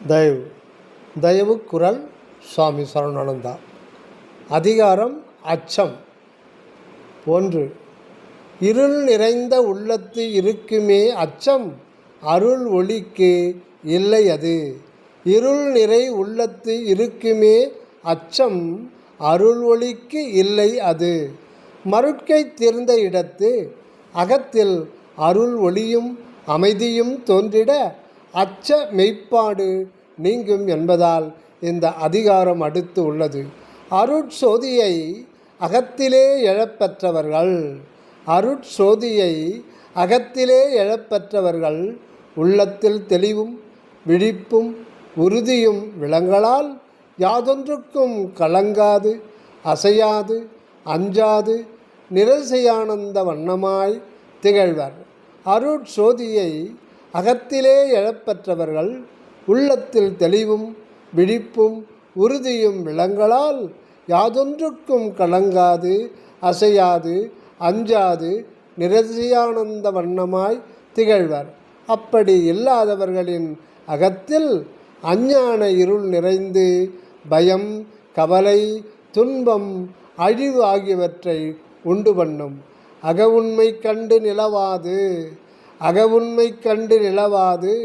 தயவு குரல் சுவாமி சரவணானந்தா. அதிகாரம் அச்சம். 1. இருள் நிறைந்த உள்ளத்து இருக்குமே அச்சம், அருள் ஒளிக்கு இல்லை அது. இருள் நிறை உள்ளத்து இருக்குமே அச்சம், அருள் ஒளிக்கு இல்லை அது. மருட்கை தீர்ந்த இடத்து அகத்தில் அருள் ஒளியும் அமைதியும் தோன்றிட அச்ச மெய்ப்பாடு நீங்கும் என்பதால் இந்த அதிகாரம் அடுத்து உள்ளது. அருட்சோதியை அகத்திலே எழப்பெற்றவர்கள் அகத்திலே எழப்பெற்றவர்கள் உள்ளத்தில் தெளிவும் விழிப்பும் உறுதியும் விளங்கலால் யாதொன்றுக்கும் கலங்காது அசையாது அஞ்சாது நிரசையானந்த வண்ணமாய் திகழ்வர். அருட்சோதியை அகத்திலே எழப்பெற்றவர்கள் உள்ளத்தில் தெளிவும் விழிப்பும் உறுதியும் விளங்கலால் யாதொன்றுக்கும் கலங்காது அசையாது அஞ்சாது நிரசையானந்த வண்ணமாய் திகழ்வர். அப்படி இல்லாதவர்களின் அகத்தில் அஞ்ஞான இருள் நிறைந்து பயம், கவலை, துன்பம், அழிவு ஆகியவற்றை உண்டு பண்ணும். அகவுண்மை கண்டு நிலவாது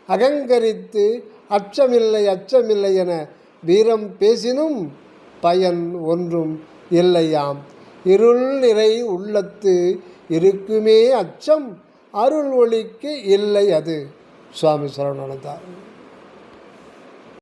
அகங்கரித்து அச்சமில்லை என வீரம் பேசினும் பயன் ஒன்றும் இல்லையாம். இருள் நிறை உள்ளத்து இருக்குமே அச்சம், அருள் ஒளிக்கு இல்லை அது. சுவாமி சரவணானந்தா.